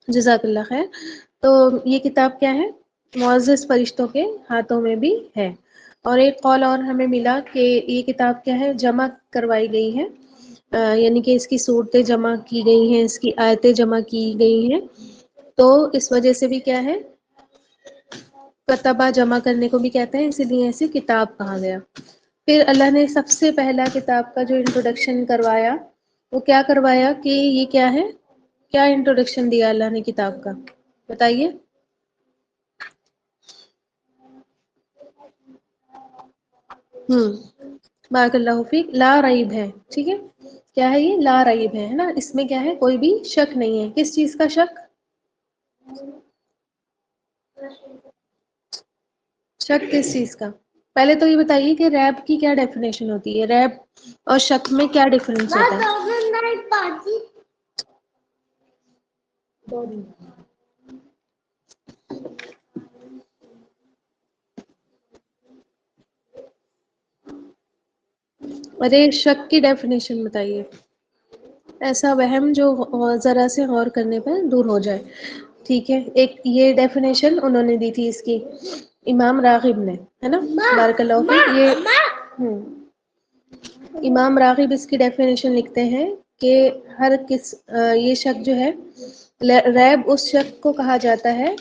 جزاک اللہ خیر. تو یہ کتاب کیا ہے؟ معزز فرشتوں کے ہاتھوں میں بھی ہے. اور ایک قول اور ہمیں ملا کہ یہ کتاب کیا ہے؟ جمع کروائی گئی ہے، یعنی کہ اس کی صورتیں جمع کی گئی ہیں، اس کی آیتیں جمع کی گئی ہیں. تو اس وجہ سے بھی کیا ہے، کتبہ جمع کرنے کو بھی کہتے ہیں، اسی لیے اسے کتاب کہا گیا. پھر اللہ نے سب سے پہلا کتاب کا جو انٹروڈکشن کروایا وہ کیا کروایا کہ یہ کیا ہے؟ کیا انٹروڈکشن دیا اللہ نے کتاب کا؟ بتائیے. بارک اللہ فیک. لا ریب ہے، ٹھیک ہے. کیا ہے یہ؟ لا ریب ہے نا. اس میں کیا ہے؟ کوئی بھی شک نہیں ہے. کس چیز کا شک؟ شک کس چیز کا؟ پہلے تو یہ بتائیے کہ ریب کی کیا ڈیفینیشن ہوتی ہے، ریب اور شک میں کیا ڈفرینس ہوتا ہے؟ ارے شک کی ڈیفینیشن بتائیے. ایسا وہم جو ذرا سے غور کرنے پر دور ہو جائے. ٹھیک ہے. ایک یہ ڈیفینیشن انہوں نے دی تھی اس کی، امام راغب نے، ہے نا. بارک اللہ فیک. امام راغب اس کی ڈیفینیشن لکھتے ہیں کہ یہ شک جو ہے، ریب اس شک کو کہا جاتا ہے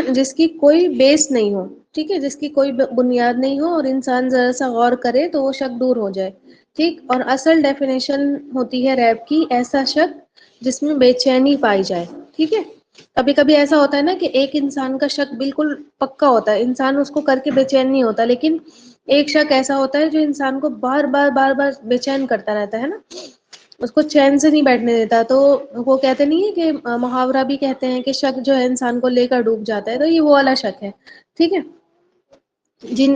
جس کی کوئی بیس نہیں ہو. ٹھیک ہے، جس کی کوئی بنیاد نہیں ہو اور انسان ذرا سا غور کرے تو وہ شک دور ہو جائے. ٹھیک. اور اصل ڈیفینیشن ہوتی ہے ریب کی، ایسا شک جس میں بے چینی پائی جائے. ٹھیک ہے. کبھی کبھی ایسا ہوتا ہے نا کہ ایک انسان کا شک بالکل پکا ہوتا ہے، انسان اس کو کر کے بے چین نہیں ہوتا، لیکن ایک شک ایسا ہوتا ہے جو انسان کو بار بار بار بار بے چین کرتا رہتا ہے نا، اس کو چین سے نہیں بیٹھنے دیتا. تو وہ کہتے نہیں ہے کہ محاورہ بھی کہتے ہیں کہ شک جو ہے انسان کو لے کر ڈوب جاتا ہے. تو یہ وہ والا شک ہے. ٹھیک ہے.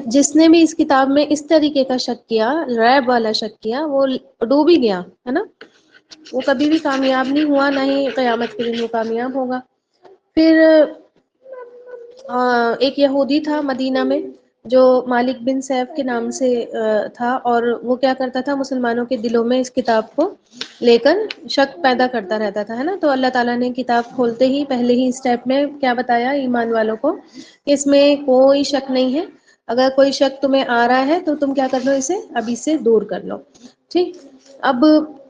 جس نے بھی اس کتاب میں اس طریقے کا شک کیا، ریب والا شک کیا، وہ ڈوب ہی گیا ہے نا. وہ کبھی بھی کامیاب نہیں ہوا، نہ ہی قیامت کے دن وہ کامیاب ہوگا. پھر ایک یہودی تھا مدینہ میں جو مالک بن سیف کے نام سے تھا، اور وہ کیا کرتا تھا؟ مسلمانوں کے دلوں میں اس کتاب کو لے کر شک پیدا کرتا رہتا تھا، ہے نا. تو اللہ تعالیٰ نے کتاب کھولتے ہی پہلے ہی اسٹیپ میں کیا بتایا ایمان والوں کو کہ اس میں کوئی شک نہیں ہے. اگر کوئی شک تمہیں آ رہا ہے تو تم کیا کر لو؟ اسے ابھی سے دور کر لو. ٹھیک. اب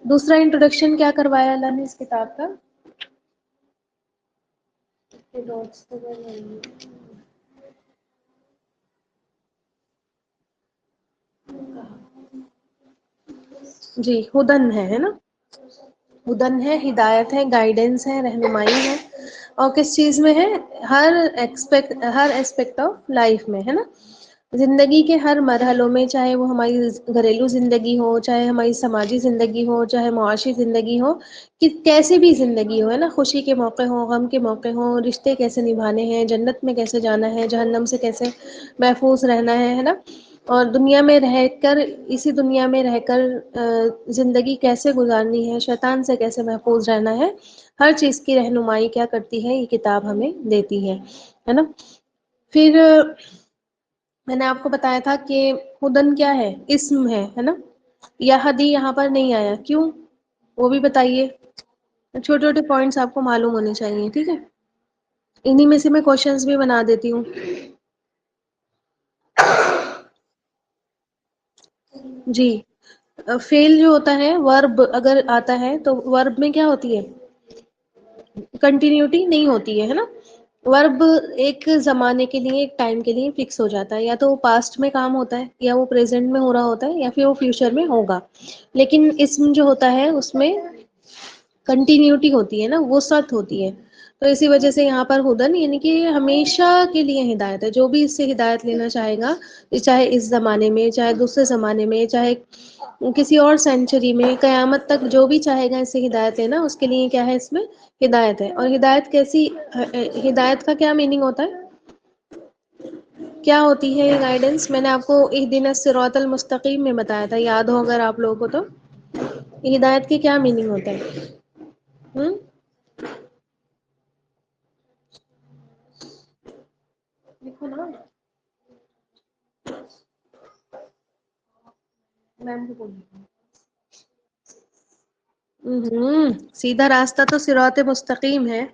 دوسرا انٹروڈکشن کیا کروایا اللہ نے اس کتاب کا؟ جی ہدن ہے نا. ہدن ہے، ہدایت ہے، گائیڈنس ہے، رہنمائی ہے. اور کس چیز میں ہے؟ ہر اسپیکٹ آف لائف میں، ہے نا. زندگی کے ہر مرحلوں میں، چاہے وہ ہماری گھریلو زندگی ہو، چاہے ہماری سماجی زندگی ہو، چاہے معاشی زندگی ہو، کہ کیسی بھی زندگی ہو، ہے نا. خوشی کے موقع ہوں، غم کے موقع ہوں، رشتے کیسے نبھانے ہیں، جنت میں کیسے جانا ہے، جہنم سے کیسے محفوظ رہنا ہے نا. اور دنیا میں رہ کر، اسی دنیا میں رہ کر زندگی کیسے گزارنی ہے، شیطان سے کیسے محفوظ رہنا ہے، ہر چیز کی رہنمائی کیا کرتی ہے؟ یہ کتاب ہمیں دیتی ہے نا. پھر میں نے آپ کو بتایا تھا کہ ہدن کیا ہے؟ اسم ہے نا. یہدی یہاں پر نہیں آیا، کیوں؟ وہ بھی بتائیے. چھوٹے چھوٹے پوائنٹس آپ کو معلوم ہونے چاہیے. ٹھیک ہے. انہی میں سے میں کوشچنس بھی بنا دیتی ہوں. جی. فیل جو ہوتا ہے، ورب اگر آتا ہے تو ورب میں کیا ہوتی ہے؟ کنٹینیوٹی نہیں ہوتی ہے نا. ورب ایک زمانے کے لیے، ایک ٹائم کے لیے فکس ہو جاتا ہے، یا تو وہ پاسٹ میں کام ہوتا ہے، یا وہ پریزنٹ میں ہو رہا ہوتا ہے، یا پھر وہ فیوچر میں ہوگا. لیکن اسم جو ہوتا ہے اس میں کنٹینیوٹی ہوتی ہے نا، وسعت ہوتی ہے. تو اسی وجہ سے یہاں پر ہدن یعنی کہ ہمیشہ کے لیے ہدایت ہے. جو بھی اس سے ہدایت لینا چاہے گا، چاہے اس زمانے میں، چاہے دوسرے زمانے میں، چاہے کسی اور سینچری میں، قیامت تک جو بھی چاہے گا اس سے ہدایت لینا، اس کے لیے کیا ہے؟ اس میں ہدایت ہے. اور ہدایت کیسی؟ ہدایت کا کیا میننگ ہوتا ہے؟ کیا ہوتی ہے یہ گائیڈنس؟ میں نے آپ کو اہدنا الصراط المستقیم میں بتایا تھا، یاد ہو اگر آپ لوگوں کو تو. ہدایت کی کیا میننگ ہوتا ہے؟ لکھو نا. میم کو بول سیدھا راستہ تو صراط مستقیم ہے.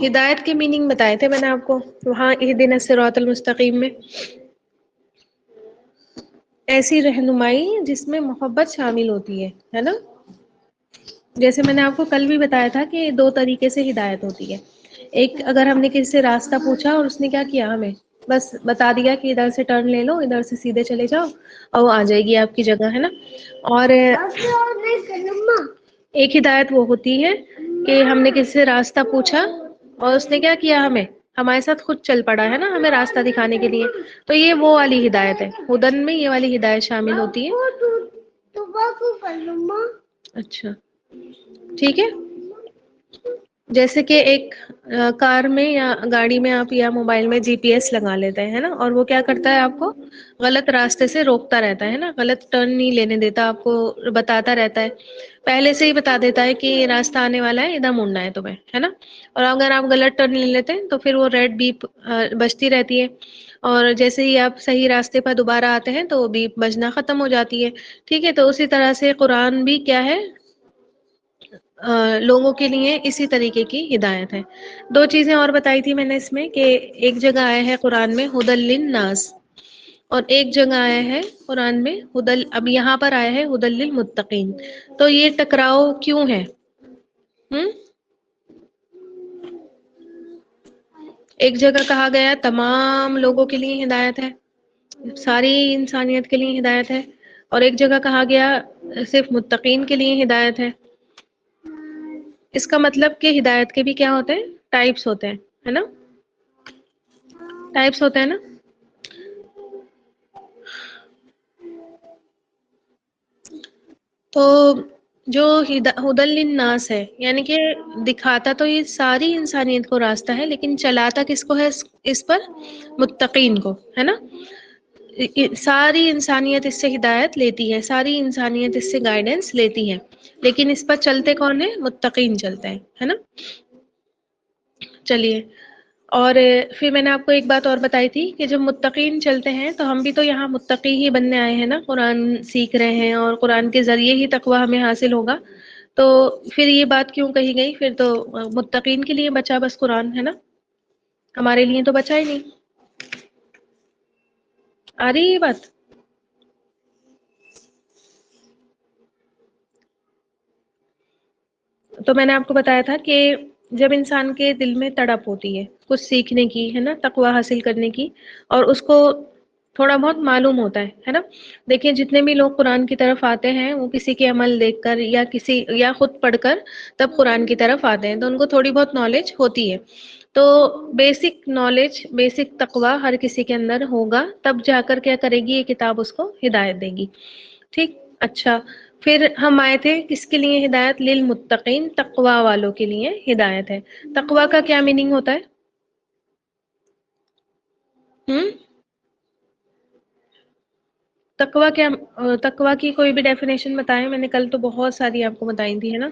ہدایت کے میننگ بتائے تھے میں نے آپ کو وہاں اہدنا الصراط المستقیم میں. ایسی رہنمائی جس میں محبت شامل ہوتی ہے نا. جیسے میں نے آپ کو کل بھی بتایا تھا کہ دو طریقے سے ہدایت ہوتی ہے. ایک اگر ہم نے کسی سے راستہ پوچھا اور اس نے کیا کیا ہمیں بس بتا دیا کہ ادھر سے ٹرن لے لو ادھر سے سیدھے چلے جاؤ اور وہ آ جائے گی آپ کی جگہ ہے نا. اور ایک ہدایت وہ ہوتی ہے کہ ہم نے کسی سے راستہ پوچھا اور اس نے کیا کیا ہمیں ہمارے ساتھ خود چل پڑا ہے نا ہمیں راستہ دکھانے کے لیے. تو یہ وہ والی ہدایت ہے ہدن میں یہ والی ہدایت شامل ہوتی ہے. اچھا ٹھیک ہے. جیسے کہ ایک کار میں یا گاڑی میں آپ یا موبائل میں جی پی ایس لگا لیتے ہیں نا اور وہ کیا کرتا ہے آپ کو غلط راستے سے روکتا رہتا ہے نا غلط ٹرن نہیں لینے دیتا آپ کو بتاتا رہتا ہے. پہلے سے ہی بتا دیتا ہے کہ یہ راستہ آنے والا ہے ادھر مڑنا ہے تمہیں ہے نا. اور اگر آپ غلط ٹرن لے لیتے ہیں تو پھر وہ ریڈ بیپ بجتی رہتی ہے. اور جیسے ہی آپ صحیح راستے پر دوبارہ آتے ہیں تو بیپ بجنا ختم ہو جاتی ہے. ٹھیک ہے تو اسی طرح سے قرآن بھی کیا ہے لوگوں کے لیے اسی طریقے کی ہدایت ہے. دو چیزیں اور بتائی تھی میں نے اس میں کہ ایک جگہ آیا ہے قرآن میں ھدی للناس اور ایک جگہ آیا ہے قرآن میں اب یہاں پر آیا ہے ھدی للمتقین. تو یہ ٹکراؤ کیوں ہے؟ ہوں ایک جگہ کہا گیا تمام لوگوں کے لیے ہدایت ہے ساری انسانیت کے لیے ہدایت ہے اور ایک جگہ کہا گیا صرف متقین کے لیے ہدایت ہے. اس کا مطلب کہ ہدایت کے بھی کیا ہوتے ہیں ٹائپس ہوتے ہیں ہے نا. ٹائپس ہوتے ہیں نا. تو جو ھدی للناس ہے یعنی کہ دکھاتا تو یہ ساری انسانیت کو راستہ ہے لیکن چلاتا کس کو ہے اس پر متقین کو ہے نا. ساری انسانیت اس سے ہدایت لیتی ہے ساری انسانیت اس سے گائیڈنس لیتی ہے لیکن اس پر چلتے کون ہیں متقین چلتے ہیں ہے نا. چلیے اور پھر میں نے آپ کو ایک بات اور بتائی تھی کہ جب متقین چلتے ہیں تو ہم بھی تو یہاں متقی ہی بننے آئے ہیں نا قرآن سیکھ رہے ہیں اور قرآن کے ذریعے ہی تقویٰ ہمیں حاصل ہوگا. تو پھر یہ بات کیوں کہی گئی پھر تو متقین کے لیے بچا بس قرآن ہے نا ہمارے لیے تو بچا ہی نہیں. آ رہی ہے یہ بات؟ تو میں نے آپ کو بتایا تھا کہ جب انسان کے دل میں تڑپ ہوتی ہے کچھ سیکھنے کی ہے نا تقویٰ حاصل کرنے کی اور اس کو تھوڑا بہت معلوم ہوتا ہے نا. دیکھیں جتنے بھی لوگ قرآن کی طرف آتے ہیں وہ کسی کے عمل دیکھ کر یا خود پڑھ کر تب قرآن کی طرف آتے ہیں تو ان کو تھوڑی بہت نالج ہوتی ہے. تو بیسک نالج بیسک تقویٰ ہر کسی کے اندر ہوگا تب جا کر کیا کرے گی یہ کتاب اس کو ہدایت دے گی. ٹھیک اچھا پھر ہم آئے تھے کس کے لیے ہدایت للمتقین تقویٰ والوں کے لیے ہدایت ہے. تقویٰ کا کیا میننگ ہوتا ہے؟ ہوں تقویٰ کی کوئی بھی ڈیفینیشن بتائیں میں نے کل تو بہت ساری آپ کو بتائی تھی ہے نا.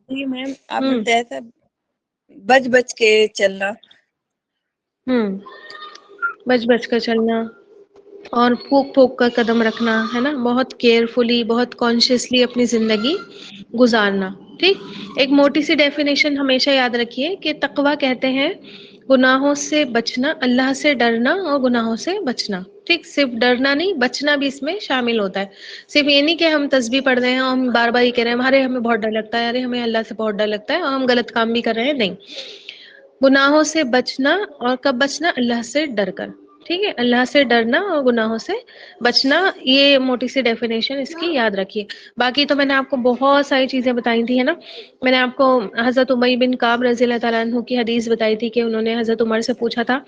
جی میم آپ نے ہوں بتایا تھا بچ بچ کے چلنا. بچ بچ کر چلنا اور پھونک پھونک کر قدم رکھنا ہے نا بہت کیئرفلی بہت کانشیسلی اپنی زندگی گزارنا. ٹھیک ایک موٹی سی ڈیفینیشن ہمیشہ یاد رکھیے کہ تقویٰ کہتے ہیں گناہوں سے بچنا اللہ سے ڈرنا اور گناہوں سے بچنا. ٹھیک صرف ڈرنا نہیں بچنا بھی اس میں شامل ہوتا ہے. صرف یہ نہیں کہ ہم تسبیح پڑھ رہے ہیں اور ہم بار بار یہ کہہ رہے ہیں ارے ہمیں بہت ڈر لگتا ہے ارے ہمیں اللہ سے بہت ڈر لگتا ہے اور ہم غلط کام بھی کر رہے ہیں نہیں. گناہوں سے بچنا اور کب بچنا اللہ سے ڈر کر. ٹھیک ہے اللہ سے ڈرنا اور گناہوں سے بچنا یہ موٹی سی ڈیفینیشن اس کی یاد رکھیے. باقی تو میں نے آپ کو بہت ساری چیزیں بتائی تھی ہے نا. میں نے آپ کو حضرت ابی بن کعب رضی اللہ تعالیٰ عنہ کی حدیث بتائی تھی کہ انہوں نے حضرت عمر سے پوچھا تھا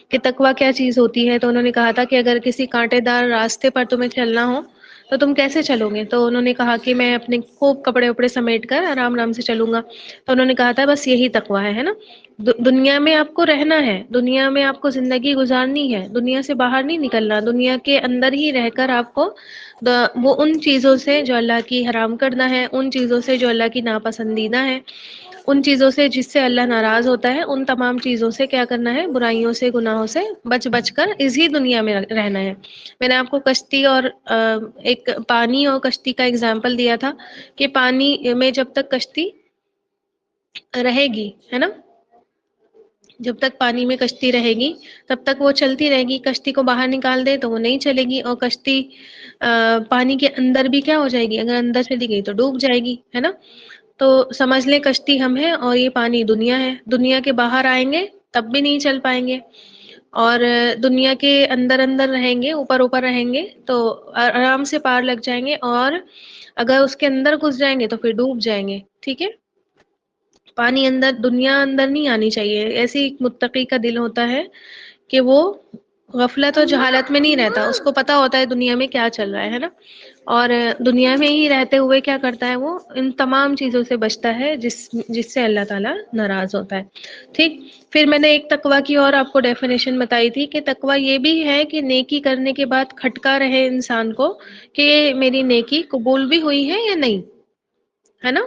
کہ تقویٰ کیا چیز ہوتی ہے تو انہوں نے کہا تھا کہ اگر کسی کانٹے دار راستے پر تمہیں چلنا ہو تو تم کیسے چلو گے تو انہوں نے کہا کہ میں اپنے خوب کپڑے وپڑے سمیٹ کر آرام آرام سے چلوں گا. تو انہوں نے کہا تھا بس یہی تقویٰ ہے نا. دنیا میں آپ کو رہنا ہے دنیا میں آپ کو زندگی گزارنی ہے دنیا سے باہر نہیں نکلنا دنیا کے اندر ہی رہ کر آپ کو وہ ان چیزوں سے جو اللہ کی حرام کرنا ہے ان چیزوں سے جو اللہ کی ناپسندیدہ ہے ان چیزوں سے جس سے اللہ ناراض ہوتا ہے، ان تمام چیزوں سے کیا کرنا ہے، برائیوں سے، گناہوں سے بچ بچ کر اسی دنیا میں رہنا ہے۔ میں نے آپ کو کشتی اور ایک پانی اور کشتی کا اگزامپل دیا تھا کہ پانی میں جب تک کشتی رہے گی، ہے نا، جب تک پانی میں کشتی رہے گی تب تک وہ چلتی رہے گی، کشتی کو باہر نکال دے تو وہ نہیں چلے گی، اور کشتی پانی کے اندر بھی کیا ہو جائے گی، اگر اندر چلی گئی تو ڈوب جائے گی، ہے نا۔ تو سمجھ لیں کشتی ہم ہیں اور یہ پانی دنیا ہے، دنیا کے باہر آئیں گے تب بھی نہیں چل پائیں گے، اور دنیا کے اندر اندر رہیں گے، اوپر اوپر رہیں گے تو آرام سے پار لگ جائیں گے، اور اگر اس کے اندر گھس جائیں گے تو پھر ڈوب جائیں گے، ٹھیک ہے۔ پانی اندر، دنیا اندر نہیں آنی چاہیے۔ ایسی ایک متقی کا دل ہوتا ہے کہ وہ غفلت اور جہالت میں نہیں رہتا، اس کو پتا ہوتا ہے دنیا میں کیا چل رہا ہے نا، اور دنیا میں ہی رہتے ہوئے کیا کرتا ہے، وہ ان تمام چیزوں سے بچتا ہے جس سے اللہ تعالیٰ ناراض ہوتا ہے، ٹھیک۔ پھر میں نے ایک تقوی کی اور آپ کو ڈیفینیشن بتائی تھی کہ تقوی یہ بھی ہے کہ نیکی کرنے کے بعد کھٹکا رہے انسان کو کہ میری نیکی قبول بھی ہوئی ہے یا نہیں، ہے نا،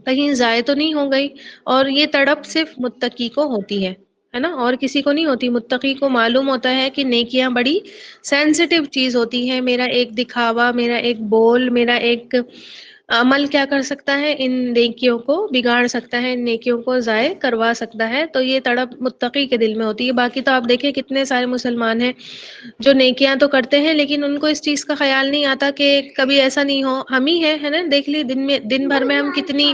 کہیں ضائع تو نہیں ہو گئی، اور یہ تڑپ صرف متقی کو ہوتی ہے نا، اور کسی کو نہیں ہوتی۔ متقی کو معلوم ہوتا ہے کہ نیکیاں بڑی سینسیٹیو چیز ہوتی ہے، میرا ایک دکھاوا، میرا ایک بول، میرا ایک عمل کیا کر سکتا ہے، ان نیکیوں کو بگاڑ سکتا ہے، ان نیکیوں کو ضائع کروا سکتا ہے، تو یہ تڑپ متقی کے دل میں ہوتی ہے۔ باقی تو آپ دیکھیں کتنے سارے مسلمان ہیں جو نیکیاں تو کرتے ہیں لیکن ان کو اس چیز کا خیال نہیں آتا کہ کبھی ایسا نہیں ہو، ہم ہی ہے نا، دیکھ لی دن بھر میں ہم کتنی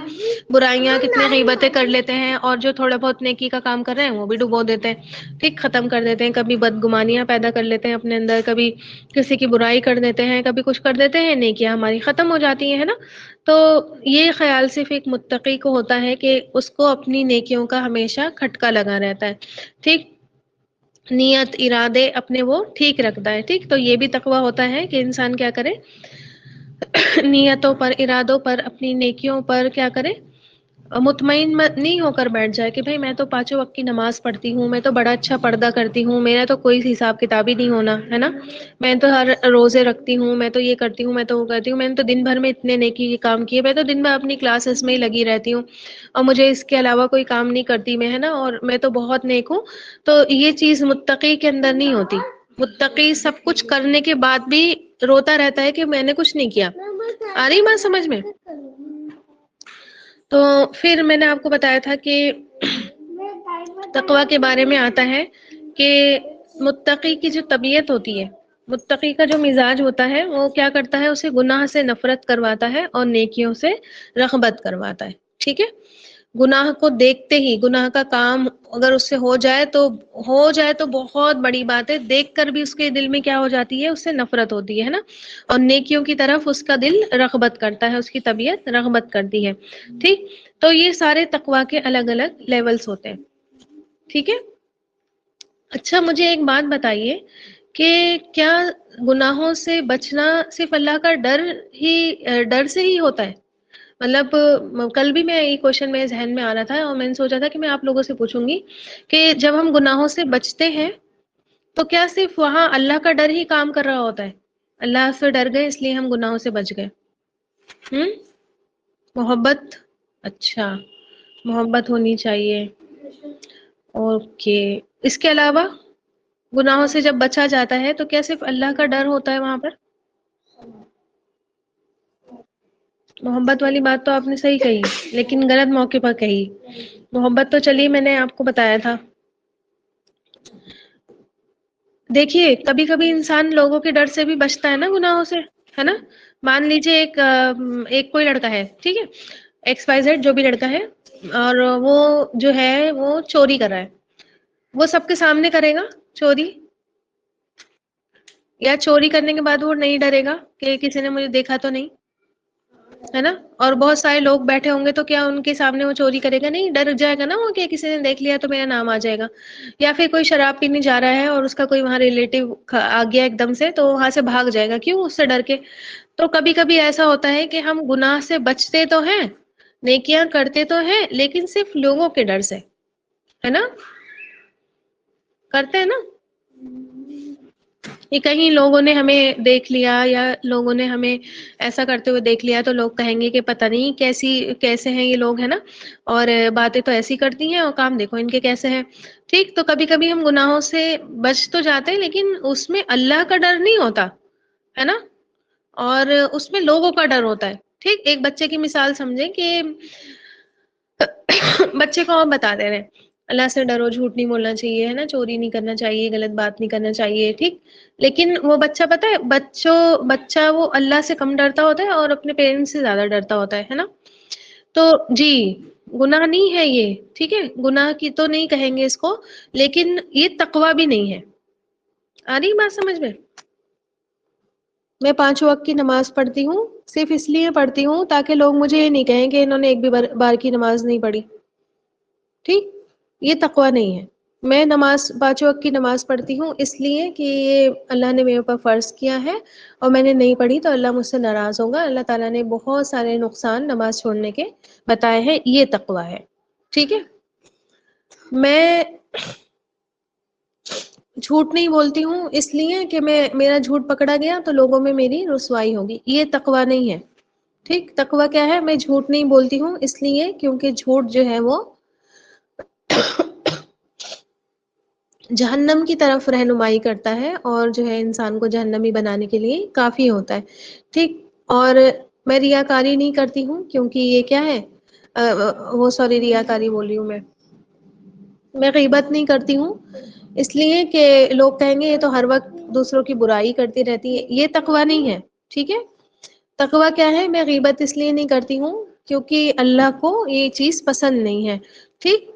برائیاں، کتنے غیبتیں کر لیتے ہیں، اور جو تھوڑا بہت نیکی کا کام کر رہے ہیں وہ بھی ڈبو دیتے ہیں، ٹھیک، ختم کر دیتے ہیں، کبھی بدگمانیاں پیدا کر لیتے ہیں اپنے اندر، کبھی کسی کی برائی کر دیتے ہیں، کبھی کچھ کر دیتے ہیں، نیکیاں ہماری ختم ہو جاتی ہیں، ہے نا۔ تو یہ خیال صرف ایک متقی کو ہوتا ہے کہ اس کو اپنی نیکیوں کا ہمیشہ کھٹکا لگا رہتا ہے، ٹھیک، نیت ارادے اپنے وہ ٹھیک رکھتا ہے، ٹھیک۔ تو یہ بھی تقویٰ ہوتا ہے کہ انسان کیا کرے، نیتوں پر، ارادوں پر، اپنی نیکیوں پر کیا کرے، مطمئن نہیں ہو کر بیٹھ جائے کہ بھائی میں تو پانچوں وقت کی نماز پڑھتی ہوں، میں تو بڑا اچھا پردہ کرتی ہوں، میرا تو کوئی حساب کتاب ہی نہیں ہونا، ہے نا، میں تو ہر روزے رکھتی ہوں، میں تو یہ کرتی ہوں، میں تو وہ کرتی ہوں، میں نے تو دن بھر میں اتنے نیکی کے کام کیے، میں تو دن بھر اپنی کلاسز میں ہی لگی رہتی ہوں اور مجھے اس کے علاوہ کوئی کام نہیں کرتی میں، ہے نا، اور میں تو بہت نیک ہوں۔ تو یہ چیز متقی کے اندر نہیں ہوتی۔ متقی سب کچھ کرنے کے بعد بھی روتا رہتا ہے کہ میں نے کچھ نہیں کیا۔ آ رہی بات سمجھ میں؟ تو پھر میں نے آپ کو بتایا تھا کہ تقوی کے بارے میں آتا ہے کہ متقی کی جو طبیعت ہوتی ہے، متقی کا جو مزاج ہوتا ہے وہ کیا کرتا ہے، اسے گناہ سے نفرت کرواتا ہے اور نیکیوں سے رغبت کرواتا ہے، ٹھیک ہے۔ گناہ کو دیکھتے ہی، گناہ کا کام اگر اس سے ہو جائے تو بہت بڑی بات ہے، دیکھ کر بھی اس کے دل میں کیا ہو جاتی ہے، اس سے نفرت ہوتی ہے نا، اور نیکیوں کی طرف اس کا دل رغبت کرتا ہے، اس کی طبیعت رغبت کرتی ہے، ٹھیک۔ تو یہ سارے تقویٰ کے الگ الگ لیولز ہوتے ہیں، ٹھیک ہے۔ اچھا مجھے ایک بات بتائیے کہ کیا گناہوں سے بچنا صرف اللہ کا ڈر سے ہی ہوتا ہے؟ مطلب کل بھی میں یہ کوشچن میرے ذہن میں آ رہا تھا اور میں نے سوچا تھا کہ میں آپ لوگوں سے پوچھوں گی کہ جب ہم گناہوں سے بچتے ہیں تو کیا صرف وہاں اللہ کا ڈر ہی کام کر رہا ہوتا ہے، اللہ سے ڈر گئے اس لیے ہم گناہوں سے بچ گئے؟ محبت، اچھا، محبت ہونی چاہیے، اوکے۔ اس کے علاوہ گناہوں سے جب بچا جاتا ہے تو کیا صرف اللہ کا ڈر ہوتا ہے وہاں پر؟ محبت والی بات تو آپ نے صحیح کہی لیکن غلط موقع پر کہی۔ محبت تو چلیے میں نے آپ کو بتایا تھا، دیکھیے کبھی کبھی انسان لوگوں کے ڈر سے بھی بچتا ہے نا، گناہوں سے، ہے نا۔ مان لیجیے ایک کوئی لڑکا ہے، ٹھیک ہے، ایکس وائی زیڈ جو بھی لڑکا ہے، اور وہ جو ہے وہ چوری کر رہا ہے، وہ سب کے سامنے کرے گا چوری، یا چوری کرنے کے بعد وہ نہیں ڈرے گا کہ کسی نے مجھے دیکھا تو نہیں، ہے نا، اور بہت سارے لوگ بیٹھے ہوں گے تو کیا ان کے سامنے وہ چوری کرے گا؟ نہیں، ڈر جائے گا نا وہ کہ کسی نے دیکھ لیا تو میرا نام آ جائے گا۔ یا پھر کوئی شراب پینے جا رہا ہے اور اس کا کوئی وہاں ریلیٹیو آ گیا ایک دم سے تو وہاں سے بھاگ جائے گا، کیوں؟ اس سے ڈر کے۔ تو کبھی کبھی ایسا ہوتا ہے کہ ہم گناہ سے بچتے تو ہیں، نیکیاں کرتے تو ہیں، لیکن صرف لوگوں کے ڈر سے، ہے نا، کرتے ہیں نا۔ یہ کہیں لوگوں نے ہمیں دیکھ لیا یا لوگوں نے ہمیں ایسا کرتے ہوئے دیکھ لیا تو لوگ کہیں گے کہ پتہ نہیں کیسے ہیں یہ لوگ، ہے نا، اور باتیں تو ایسی کرتی ہیں اور کام دیکھو ان کے کیسے ہیں. ٹھیک، تو کبھی کبھی ہم گناہوں سے بچ تو جاتے ہیں لیکن اس میں اللہ کا ڈر نہیں ہوتا ہے نا، اور اس میں لوگوں کا ڈر ہوتا ہے. ٹھیک، ایک بچے کی مثال سمجھیں کہ بچے کو آپ بتا دے رہے ہیں اللہ سے ڈرو، جھوٹ نہیں بولنا چاہیے، ہے نا، چوری نہیں کرنا چاہیے، غلط بات نہیں کرنا چاہیے. ٹھیک، لیکن وہ بچہ پتہ ہے بچہ وہ اللہ سے کم ڈرتا ہوتا ہے اور اپنے پیرنٹس سے زیادہ ڈرتا ہوتا ہے نا. تو جی گناہ نہیں ہے یہ، ٹھیک ہے، گناہ کی تو نہیں کہیں گے اس کو، لیکن یہ تقوی بھی نہیں ہے. آ رہی بات سمجھ میں؟ میں 5 وقت کی نماز پڑھتی ہوں صرف اس لیے پڑھتی ہوں تاکہ لوگ مجھے یہ نہیں کہیں کہ انہوں نے ایک بھی بار کی نماز نہیں پڑھی. ٹھیک، یہ تقوی نہیں ہے. میں 5 وقت کی نماز پڑھتی ہوں اس لیے کہ یہ اللہ نے میرے اوپر فرض کیا ہے اور میں نے نہیں پڑھی تو اللہ مجھ سے ناراض ہوگا. اللہ تعالیٰ نے بہت سارے نقصان نماز چھوڑنے کے بتائے ہیں، یہ تقوی ہے. ٹھیک ہے، میں جھوٹ نہیں بولتی ہوں اس لیے کہ میرا جھوٹ پکڑا گیا تو لوگوں میں میری رسوائی ہوگی، یہ تقوی نہیں ہے. ٹھیک، تقوی کیا ہے؟ میں جھوٹ نہیں بولتی ہوں اس لیے کیونکہ جھوٹ جو ہے وہ جہنم کی طرف رہنمائی کرتا ہے اور جو ہے انسان کو جہنمی بنانے کے لیے کافی ہوتا ہے. ٹھیک، اور میں ریاکاری نہیں کرتی ہوں کیونکہ یہ کیا ہے وہ سوری ریاکاری بول رہی ہوں، میں غیبت نہیں کرتی ہوں اس لیے کہ لوگ کہیں گے یہ تو ہر وقت دوسروں کی برائی کرتی رہتی ہے، یہ تقوی نہیں ہے. ٹھیک ہے، تقوی کیا ہے؟ میں غیبت اس لیے نہیں کرتی ہوں کیونکہ اللہ کو یہ چیز پسند نہیں ہے. ٹھیک،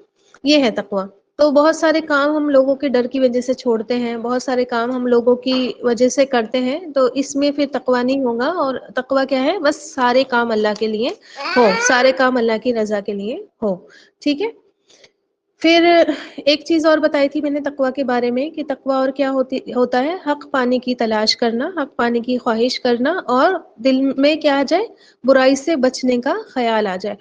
یہ ہے تقوی. تو بہت سارے کام ہم لوگوں کے ڈر کی وجہ سے چھوڑتے ہیں، بہت سارے کام ہم لوگوں کی وجہ سے کرتے ہیں، تو اس میں پھر تقوی نہیں ہوگا. اور تقوی کیا ہے؟ بس سارے کام اللہ کے لیے ہو، سارے کام اللہ کی رضا کے لیے ہو. ٹھیک ہے، پھر ایک چیز اور بتائی تھی میں نے تقوی کے بارے میں کہ تقوی اور کیا ہوتا ہے؟ حق پانے کی تلاش کرنا، حق پانے کی خواہش کرنا اور دل میں کیا آ جائے؟ برائی سے بچنے کا خیال آ جائے.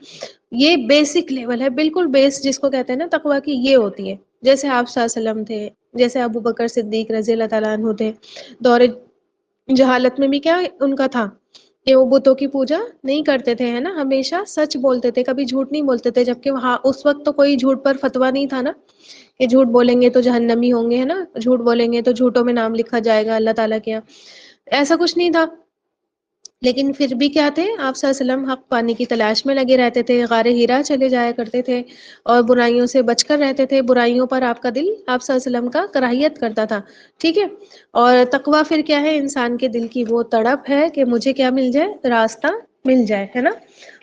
یہ بیسک لیول ہے، بالکل بیس جس کو کہتے ہیں نا تقوی کی، یہ ہوتی ہے. جیسے آپ صلی اللہ علیہ وسلم تھے، جیسے ابو بکر صدیق رضی اللہ تعالیٰ عنہ تھے، دور جہالت میں بھی کیا ان کا تھا کہ وہ بتوں کی پوجا نہیں کرتے تھے، ہے نا، ہمیشہ سچ بولتے تھے، کبھی جھوٹ نہیں بولتے تھے. جبکہ وہاں اس وقت تو کوئی جھوٹ پر فتویٰ نہیں تھا نا کہ جھوٹ بولیں گے تو جہنمی ہوں گے، ہے نا، جھوٹ بولیں گے تو جھوٹوں میں نام لکھا جائے گا اللہ تعالیٰ کے یہاں، ایسا کچھ نہیں تھا. لیکن پھر بھی کیا تھے آپ صلی اللہ علیہ وسلم؟ حق پانے کی تلاش میں لگے رہتے تھے، غار حرا چلے جایا کرتے تھے اور برائیوں سے بچ کر رہتے تھے. برائیوں پر آپ کا دل آپ صلی اللہ علیہ وسلم کا کراہیت کرتا تھا. ٹھیک ہے، اور تقوی پھر کیا ہے؟ انسان کے دل کی وہ تڑپ ہے کہ مجھے کیا مل جائے؟ راستہ مل جائے، ہے نا.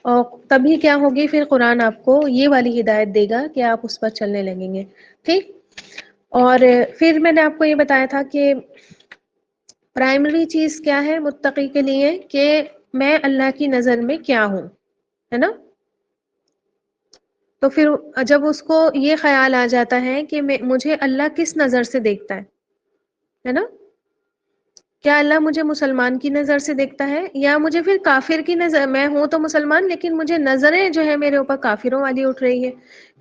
اور تبھی کیا ہوگی؟ پھر قرآن آپ کو یہ والی ہدایت دے گا کہ آپ اس پر چلنے لگیں گے. ٹھیک، اور پھر میں نے آپ کو یہ بتایا تھا کہ پرائمری چیز کیا ہے متقی کے لیے کہ میں اللہ کی نظر میں کیا ہوں، ہے نا. تو پھر جب اس کو یہ خیال آ جاتا ہے کہ مجھے اللہ کس نظر سے دیکھتا ہے نا، کیا اللہ مجھے مسلمان کی نظر سے دیکھتا ہے یا مجھے پھر کافر کی نظر؟ میں ہوں تو مسلمان لیکن مجھے نظریں جو ہے میرے اوپر کافروں والی اٹھ رہی ہے.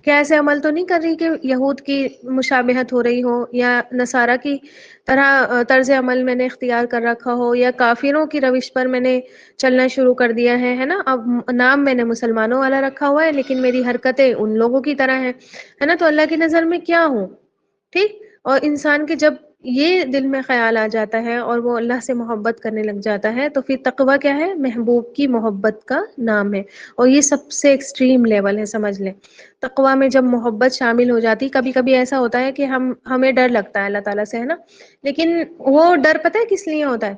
کیا ایسے عمل تو نہیں کر رہی کہ یہود کی مشابہت ہو رہی ہو یا نصارہ کی طرح طرز عمل میں نے اختیار کر رکھا ہو یا کافروں کی روش پر میں نے چلنا شروع کر دیا ہے نا. اب نام میں نے مسلمانوں والا رکھا ہوا ہے لیکن میری حرکتیں ان لوگوں کی طرح ہیں، ہے نا. تو اللہ کی نظر میں کیا ہوں؟ ٹھیک، اور انسان کے جب یہ دل میں خیال آ جاتا ہے اور وہ اللہ سے محبت کرنے لگ جاتا ہے تو پھر تقوی کیا ہے؟ محبوب کی محبت کا نام ہے. اور یہ سب سے ایکسٹریم لیول ہے، سمجھ لیں. تقوی میں جب محبت شامل ہو جاتی، کبھی کبھی ایسا ہوتا ہے کہ ہمیں ڈر لگتا ہے اللہ تعالیٰ سے، ہے نا، لیکن وہ ڈر پتہ ہے کس لیے ہوتا ہے؟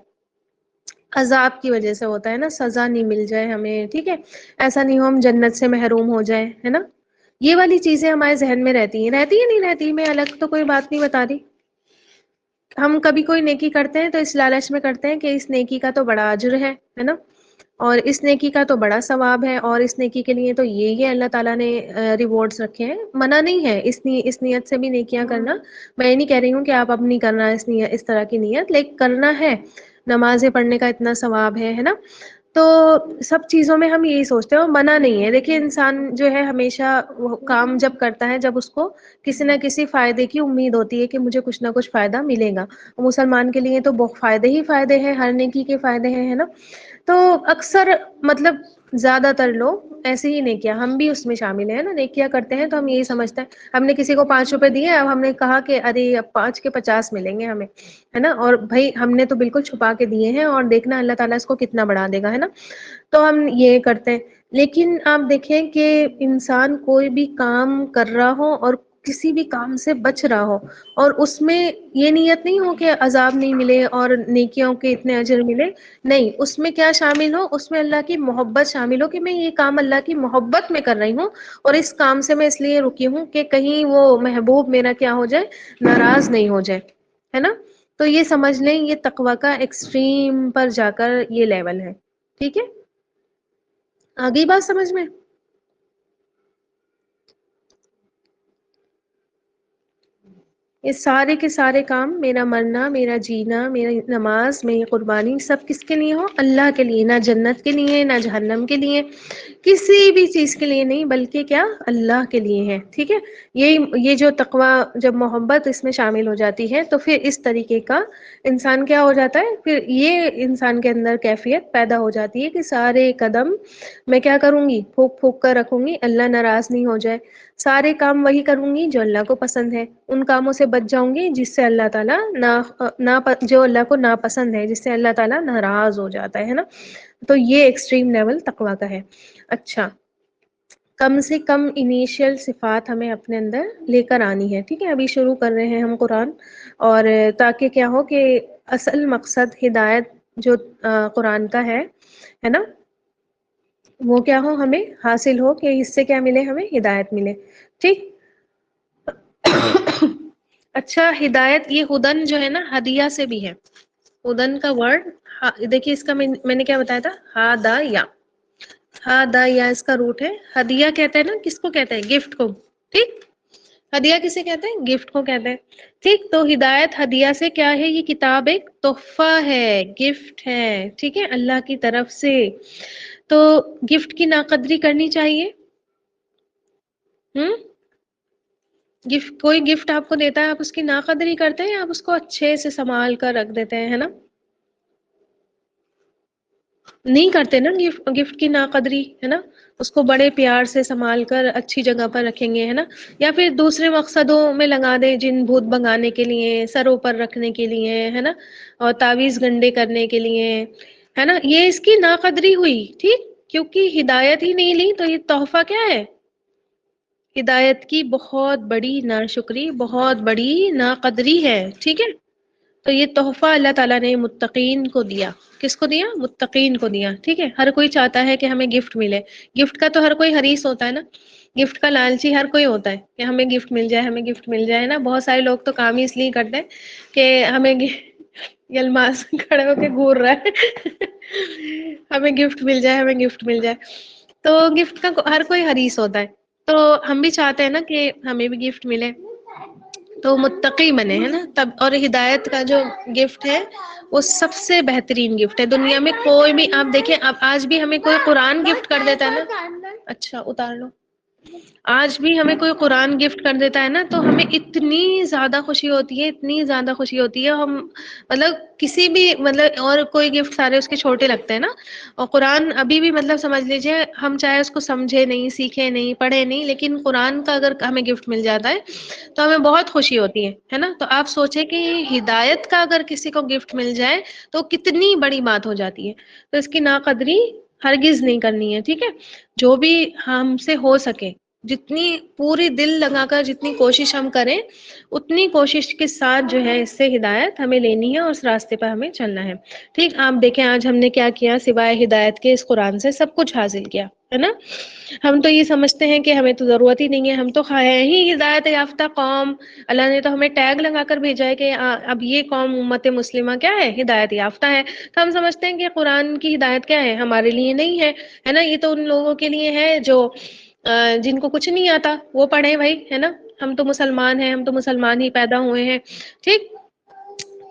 عذاب کی وجہ سے ہوتا ہے نا، سزا نہیں مل جائے ہمیں. ٹھیک ہے، ایسا نہیں ہو ہم جنت سے محروم ہو جائیں، ہے نا. یہ والی چیزیں ہمارے ذہن میں رہتی ہیں یا نہیں رہتی. میں الگ تو کوئی بات نہیں بتا رہی. ہم کبھی کوئی نیکی کرتے ہیں تو اس لالچ میں کرتے ہیں کہ اس نیکی کا تو بڑا اجر ہے نا، اور اس نیکی کا تو بڑا ثواب ہے اور اس نیکی کے لیے تو یہ اللہ تعالیٰ نے ریوارڈز رکھے ہیں. منع نہیں ہے اس نیت سے بھی نیکیاں کرنا. میں یہ نہیں کہہ رہی ہوں کہ آپ اب نہیں کرنا اس طرح کی نیت، لیکن کرنا ہے. نمازیں پڑھنے کا اتنا ثواب ہے نا. تو سب چیزوں میں ہم یہی سوچتے ہیں، اور منع نہیں ہے. دیکھیے انسان جو ہے ہمیشہ وہ کام جب کرتا ہے جب اس کو کسی نہ کسی فائدے کی امید ہوتی ہے کہ مجھے کچھ نہ کچھ فائدہ ملے گا. مسلمان کے لیے تو بہت فائدے ہی فائدے ہیں، ہر نیکی کے فائدے ہیں، ہے نا. تو اکثر مطلب زیادہ تر لوگ ایسے ہی نیکیاں، ہم بھی اس میں شامل ہیں نا، نیکیاں کرتے ہیں تو ہم یہی سمجھتے ہیں ہم نے کسی کو 5 روپے دیے، اب ہم نے کہا کہ ارے اب 5 کے 50 ملیں گے ہمیں، ہے نا. اور بھائی ہم نے تو بالکل چھپا کے دیے ہیں، اور دیکھنا اللہ تعالیٰ اس کو کتنا بڑھا دے گا، ہے نا. تو ہم یہ کرتے ہیں. لیکن آپ دیکھیں کہ انسان کوئی بھی کام کر رہا ہو اور کسی بھی کام سے بچ رہا ہو، اور اس میں یہ نیت نہیں ہو کہ عذاب نہیں ملے اور نیکیوں کے اتنے اجر ملے، نہیں، اس میں کیا شامل ہو، اس میں اللہ کی محبت شامل ہو کہ میں یہ کام اللہ کی محبت میں کر رہی ہوں، اور اس کام سے میں اس لیے رکی ہوں کہ کہیں وہ محبوب میرا کیا ہو جائے، ناراض نہیں ہو جائے، ہے نا. تو یہ سمجھ لیں یہ تقوی کا ایکسٹریم پر جا کر یہ لیول ہے. ٹھیک ہے، آگئی بات سمجھ میں؟ یہ سارے کے سارے کام، میرا مرنا، میرا جینا، میری نماز، میری قربانی، سب کس کے لیے ہو؟ اللہ کے لیے. نہ جنت کے لیے، نہ جہنم کے لیے، کسی بھی چیز کے لیے نہیں، بلکہ کیا؟ اللہ کے لیے ہے. ٹھیک ہے. یہ جو تقوی، جب محبت اس میں شامل ہو جاتی ہے تو پھر اس طریقے کا انسان کیا ہو جاتا ہے، پھر یہ انسان کے اندر کیفیت پیدا ہو جاتی ہے کہ سارے قدم میں کیا کروں گی؟ پھونک پھونک کر رکھوں گی، اللہ ناراض نہیں ہو جائے. سارے کام وہی کروں گی جو اللہ کو پسند ہے، ان کاموں سے بچ جاؤں گی جس سے اللہ تعالیٰ جو اللہ کو ناپسند ہے، جس سے اللہ تعالیٰ ناراض ہو جاتا ہے نا. تو یہ ایکسٹریم لیول تقوی کا ہے. اچھا، کم سے کم انیشیل صفات ہمیں اپنے اندر لے کر آنی ہے. ٹھیک ہے، ابھی شروع کر رہے ہیں ہم قرآن، اور تاکہ کیا ہو کہ اصل مقصد ہدایت جو قرآن کا ہے نا، وہ کیا ہو، ہمیں حاصل ہو کہ اس سے کیا ملے، ہمیں ہدایت ملے. ٹھیک. اچھا، ہدایت یہ ہدن جو ہے نا، ہدیہ سے بھی ہے. ہدن کا ورڈ دیکھیے، اس کا میں نے کیا بتایا تھا، ہا دا یا اس کا روٹ ہے. ہدیہ کہتے ہیں نا کس کو کہتے ہیں؟ گفٹ کو. ٹھیک. ہدیہ کسے کہتے ہیں؟ گفٹ کو کہتے ہیں. ٹھیک. تو ہدایت ہدیہ سے کیا ہے؟ یہ کتاب ایک تحفہ ہے، گفٹ ہے. ٹھیک ہے، اللہ کی طرف سے. تو گفٹ کی ناقدری کرنی چاہیے. گفٹ، کوئی گفٹ آپ کو دیتا ہے، آپ اس کی ناقدری کرتے ہیں یا آپ اس کو اچھے سے سنبھال کر رکھ دیتے ہیں، ہے نا؟ نہیں کرتے نا گفٹ کی ناقدری، ہے نا. اس کو بڑے پیار سے سنبھال کر اچھی جگہ پر رکھیں گے، ہے نا. یا پھر دوسرے مقصدوں میں لگا دیں، جن بھوت بھگانے کے لیے، سروں پر رکھنے کے لیے، ہے نا، اور تعویذ گنڈے کرنے کے لیے، ہے نا. یہ اس کی ناقدری ہوئی. ٹھیک. کیونکہ ہدایت ہی نہیں لی تو یہ تحفہ کیا ہے؟ ہدایت کی بہت بڑی ناشکری، بہت بڑی ناقدری ہے. ٹھیک ہے. تو یہ تحفہ اللہ تعالیٰ نے متقین کو دیا. کس کو دیا؟ متقین کو دیا. ٹھیک ہے. ہر کوئی چاہتا ہے کہ ہمیں گفٹ ملے. گفٹ کا تو ہر کوئی حریص ہوتا ہے نا، گفٹ کا لالچی ہر کوئی ہوتا ہے کہ ہمیں گفٹ مل جائے، ہمیں گفٹ مل جائے نا. بہت سارے لوگ تو کام ہی اس لیے کرتے ہیں کہ ہمیں یہ الماس کھڑے ہو کے گور رہا ہے ہمیں گفٹ مل جائے، ہمیں گفٹ مل جائے. تو گفٹ کا ہر کوئی حریص ہوتا ہے. تو ہم بھی چاہتے ہیں نا کہ ہمیں بھی گفٹ ملے، تو متقی بنے، ہے نا تب. اور ہدایت کا جو گفٹ ہے وہ سب سے بہترین گفٹ ہے. دنیا میں کوئی بھی، آپ دیکھیں، اب آج بھی ہمیں کوئی قرآن گفٹ کر دیتا ہے نا، اچھا اتار لو، آج بھی ہمیں کوئی قرآن گفٹ کر دیتا ہے نا، تو ہمیں اتنی زیادہ خوشی ہوتی ہے، اتنی زیادہ خوشی ہوتی ہے. ہم مطلب کسی بھی مطلب اور کوئی گفٹ سارے اس کے چھوٹے لگتے ہیں نا. اور قرآن ابھی بھی مطلب سمجھ لیجیے، ہم چاہے اس کو سمجھے نہیں، سیکھے نہیں، پڑھے نہیں، لیکن قرآن کا اگر ہمیں گفٹ مل جاتا ہے تو ہمیں بہت خوشی ہوتی ہے نا. تو آپ سوچیں کہ ہدایت کا اگر کسی کو گفٹ مل جائے تو کتنی بڑی بات ہو جاتی ہے. تو اس کی ناقدری ہرگز نہیں کرنی ہے. ٹھیک ہے. جو بھی ہم سے ہو سکے، جتنی پوری دل لگا کر جتنی کوشش ہم کریں، اتنی کوشش کے ساتھ جو ہے اس سے ہدایت ہمیں لینی ہے اور اس راستے پر ہمیں چلنا ہے. ٹھیک. آپ دیکھیں آج ہم نے کیا کیا، سوائے ہدایت کے اس قرآن سے سب کچھ حاصل کیا، ہے نا. ہم تو یہ سمجھتے ہیں کہ ہمیں تو ضرورت ہی نہیں ہے، ہم تو ہیں ہی ہدایت یافتہ قوم. اللہ نے تو ہمیں ٹیگ لگا کر بھیجا ہے کہ اب یہ قوم امت مسلمہ کیا ہے؟ ہدایت یافتہ ہے. تو ہم سمجھتے ہیں کہ قرآن کی ہدایت کیا ہے؟ ہمارے لیے نہیں ہے، ہے نا. یہ تو ان لوگوں کے لیے ہے جو جن کو کچھ نہیں آتا، وہ پڑھے بھائی، ہے نا. ہم تو مسلمان ہیں، ہم تو مسلمان ہی پیدا ہوئے ہیں. ٹھیک.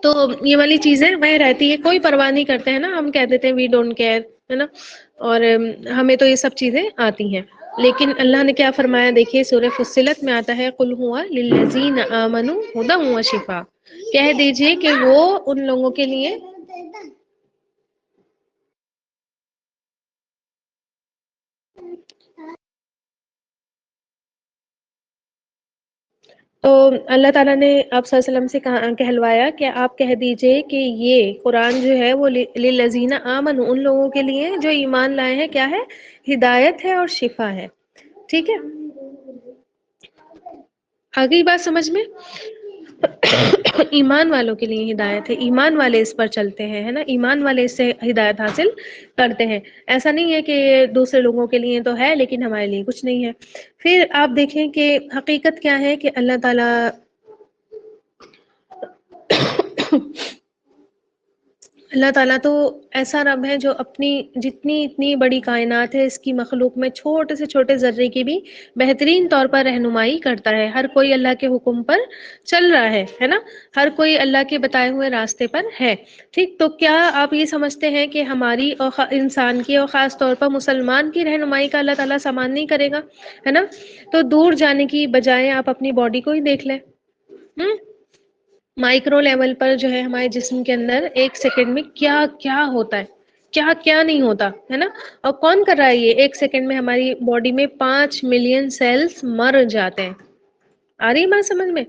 تو یہ والی چیزیں وہ رہتی ہے، کوئی پرواہ نہیں کرتے ہیں نا. ہم کہہ دیتے ہیں وی ڈونٹ کیئر، ہے نا. اور ہمیں تو یہ سب چیزیں آتی ہیں. لیکن اللہ نے کیا فرمایا دیکھیے سورہ فصلت میں آتا ہے قل ہوا للذین آمنوا ھدی و شفاء. کہہ دیجئے کہ وہ ان لوگوں کے لیے تو اللہ تعالیٰ نے آپ صلی اللہ علیہ وسلم سے کہلوایا کہ آپ کہہ دیجئے کہ یہ قرآن جو ہے وہ للذین آمنوا ان لوگوں کے لیے جو ایمان لائے ہیں کیا ہے ہدایت ہے اور شفا ہے. ٹھیک ہے. آگئی بات سمجھ میں. ایمان والوں کے لیے ہدایت ہے. ایمان والے اس پر چلتے ہیں ہے نا. ایمان والے اس سے ہدایت حاصل کرتے ہیں. ایسا نہیں ہے کہ دوسرے لوگوں کے لیے تو ہے لیکن ہمارے لیے کچھ نہیں ہے. پھر آپ دیکھیں کہ حقیقت کیا ہے کہ اللہ تعالی اللہ تعالیٰ تو ایسا رب ہے جو اپنی جتنی اتنی بڑی کائنات ہے اس کی مخلوق میں چھوٹے سے چھوٹے ذرے کی بھی بہترین طور پر رہنمائی کرتا ہے. ہر کوئی اللہ کے حکم پر چل رہا ہے نا. ہر کوئی اللہ کے بتائے ہوئے راستے پر ہے. ٹھیک. تو کیا آپ یہ سمجھتے ہیں کہ ہماری اور انسان کی اور خاص طور پر مسلمان کی رہنمائی کا اللہ تعالیٰ سامان نہیں کرے گا ہے نا. تو دور جانے کی بجائے آپ اپنی باڈی کو ہی دیکھ لیں. مائکرو لیول پر جو ہے ہمارے جسم کے اندر ایک سیکنڈ میں کیا کیا ہوتا ہے کیا کیا نہیں ہوتا ہے نا. اور کون کر رہا ہے یہ ایک سیکنڈ میں ہماری باڈی میں 5 ملین سیلس مر جاتے ہیں. آ رہی بات سمجھ میں.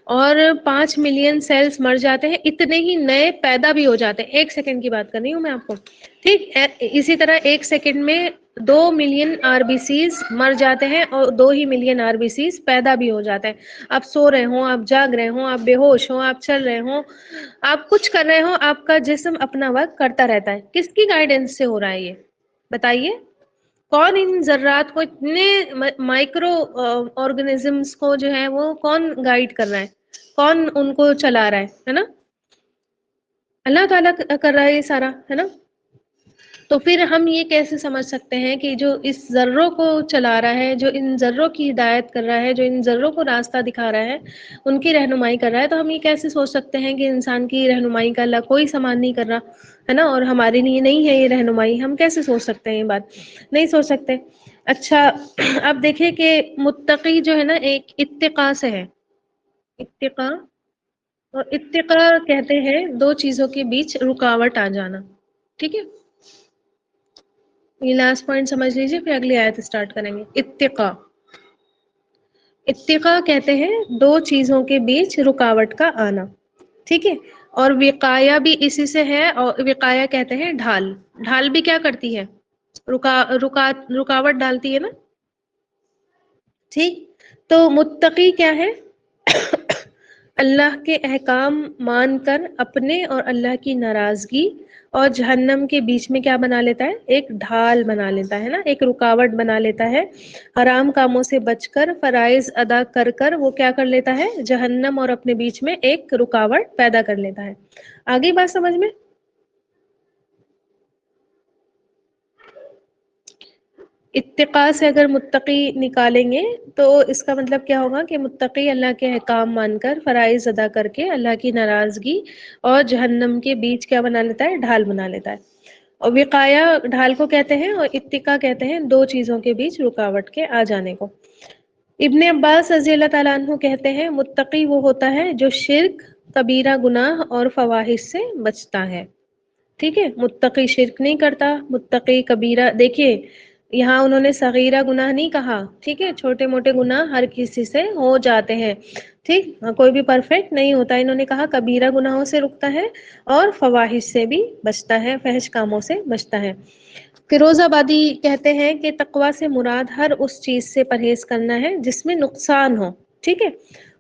اور 5 ملین سیلس مر جاتے ہیں اتنے ہی نئے پیدا بھی ہو جاتے ہیں. ایک سیکنڈ کی بات کر رہی ہوں میں آپ کو. ٹھیک. اسی طرح ایک سیکنڈ میں 2 ملین آر بی سیز مر جاتے ہیں اور 2 ہی ملین آر بی سیز پیدا بھی ہو جاتے ہیں. آپ سو رہے ہوں آپ جاگ رہے ہوں آپ بے ہوش ہوں آپ چل رہے ہوں آپ کچھ کر رہے ہو آپ کا جسم اپنا ورک کرتا رہتا ہے. کس کی گائیڈنس سے ہو رہا ہے یہ بتائیے. کون ان ذرات کو اتنے مائکرو آرگنزمس کو جو ہے وہ کون گائیڈ کر رہا ہے کون ان کو چلا رہا ہے نا. اللہ تعالیٰ کر رہا ہے یہ سارا ہے نا. تو پھر ہم یہ کیسے سمجھ سکتے ہیں کہ جو اس ذروں کو چلا رہا ہے جو ان ذروں کی ہدایت کر رہا ہے جو ان ذروں کو راستہ دکھا رہا ہے ان کی رہنمائی کر رہا ہے تو ہم یہ کیسے سوچ سکتے ہیں کہ انسان کی رہنمائی کا اللہ کوئی سامان نہیں کر رہا ہے نا. اور ہمارے لیے نہیں ہے یہ رہنمائی. ہم کیسے سوچ سکتے ہیں یہ بات نہیں سوچ سکتے. اچھا اب دیکھیں کہ متقی جو ہے نا ایک اتقاء سے ہے. اتقاء اور اتقاء کہتے ہیں دو چیزوں کے بیچ رکاوٹ آ جانا. ٹھیک ہے. یہ لاسٹ پوائنٹ سمجھ لیجیے پھر اگلی آیت اسٹارٹ کریں گے. اتقاء اتقاء کہتے ہیں دو چیزوں کے بیچ رکاوٹ کا آنا. ٹھیک ہے. اور وقایہ بھی اسی سے ہے. اور وقایہ کہتے ہیں ڈھال. ڈھال بھی کیا کرتی ہے رکاوٹ ڈالتی ہے نا. ٹھیک. تو متقی کیا ہے اللہ کے احکام مان کر اپنے اور اللہ کی ناراضگی اور جہنم کے بیچ میں کیا بنا لیتا ہے ایک ڈھال بنا لیتا ہے نا ایک رکاوٹ بنا لیتا ہے. حرام کاموں سے بچ کر فرائض ادا کر کر وہ کیا کر لیتا ہے جہنم اور اپنے بیچ میں ایک رکاوٹ پیدا کر لیتا ہے. آگئی بات سمجھ میں. اتقاء سے اگر متقی نکالیں گے تو اس کا مطلب کیا ہوگا کہ متقی اللہ کے احکام مان کر فرائض ادا کر کے اللہ کی ناراضگی اور جہنم کے بیچ کیا بنا لیتا ہے ڈھال بنا لیتا ہے. اور وقایا ڈھال کو کہتے ہیں اور اتقاء کہتے ہیں دو چیزوں کے بیچ رکاوٹ کے آ جانے کو. ابن عباس رضی اللہ تعالیٰ عنہ کہتے ہیں متقی وہ ہوتا ہے جو شرک کبیرہ گناہ اور فواحش سے بچتا ہے. ٹھیک ہے. متقی شرک نہیں کرتا متقی کبیرہ دیکھیے یہاں انہوں نے صغیرہ گناہ نہیں کہا. ٹھیک ہے. چھوٹے موٹے گناہ ہر کسی سے ہو جاتے ہیں. ٹھیک. کوئی بھی پرفیکٹ نہیں ہوتا. انہوں نے کہا کبیرہ گناہوں سے رکتا ہے اور فواحش سے بھی بچتا ہے فحش کاموں سے بچتا ہے. فیروز آبادی کہتے ہیں کہ تقوی سے مراد ہر اس چیز سے پرہیز کرنا ہے جس میں نقصان ہو. ٹھیک ہے.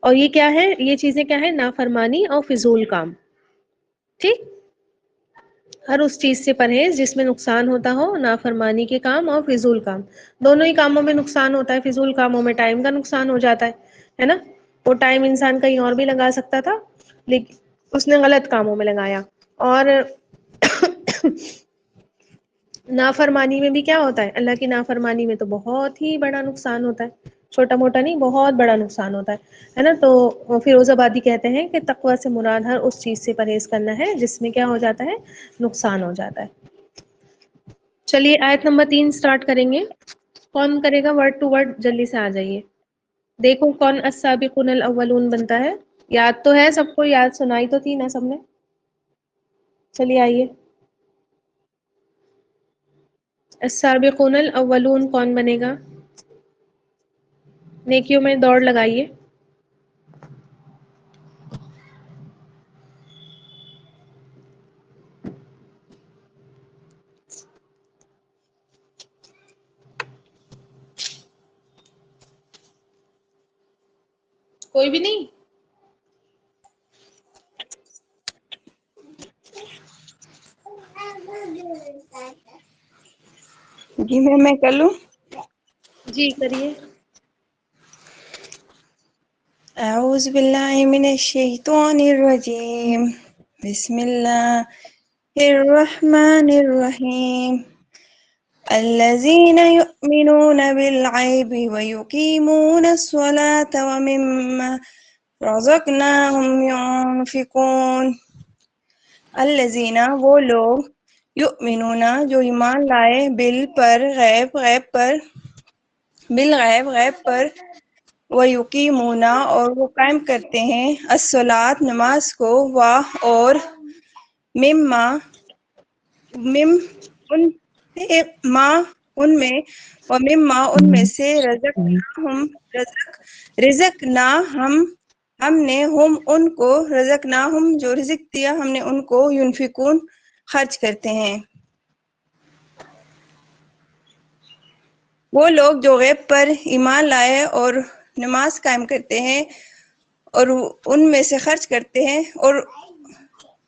اور یہ کیا ہے یہ چیزیں کیا ہے نافرمانی اور فضول کام. ٹھیک. ہر اس چیز سے پرہیز جس میں نقصان ہوتا ہو نافرمانی کے کام اور فضول کام. دونوں ہی کاموں میں نقصان ہوتا ہے. فضول کاموں میں ٹائم کا نقصان ہو جاتا ہے نا. وہ ٹائم انسان کہیں اور بھی لگا سکتا تھا لیکن اس نے غلط کاموں میں لگایا. اور نافرمانی میں بھی کیا ہوتا ہے اللہ کی نافرمانی میں تو بہت ہی بڑا نقصان ہوتا ہے. چھوٹا موٹا نہیں بہت بڑا نقصان ہوتا ہے نا. تو فیروز آبادی کہتے ہیں کہ تقوی سے مراد ہر اس چیز سے پرہیز کرنا ہے جس میں کیا ہو جاتا ہے نقصان ہو جاتا ہے. چلیے آیت نمبر 3 سٹارٹ کریں گے. کون کرے گا ورڈ ٹو ورڈ؟ جلدی سے آ جائیے. دیکھو کون السابقون الاولون بنتا ہے. یاد تو ہے سب کو؟ یاد سنائی تو تھی نا سب نے؟ چلیے آئیے. السابقون الاولون کون بنے گا؟ نیکیوں میں دوڑ لگائیے. کوئی بھی نہیں؟ جی میں کر لوں. جی کریے. اعوذ باللہ من الشیطان الرجیم. بسم اللہ الرحمن الرحیم. الذين يؤمنون بالغيب ويقيمون الصلاة ومما رزقناهم ينفقون. الذين وہ لوگ یؤمنون جو ایمان لائے غیب پر ویقیمون اور وہ قائم کرتے ہیں الصلاۃ نماز کو اور مما ان میں سے ہم نے ان کو رزقناہم جو رزق دیا ہم نے ان کو ينفقون خرچ کرتے ہیں. وہ لوگ جو غیب پر ایمان لائے اور نماز قائم کرتے ہیں اور ان میں سے خرچ کرتے ہیں اور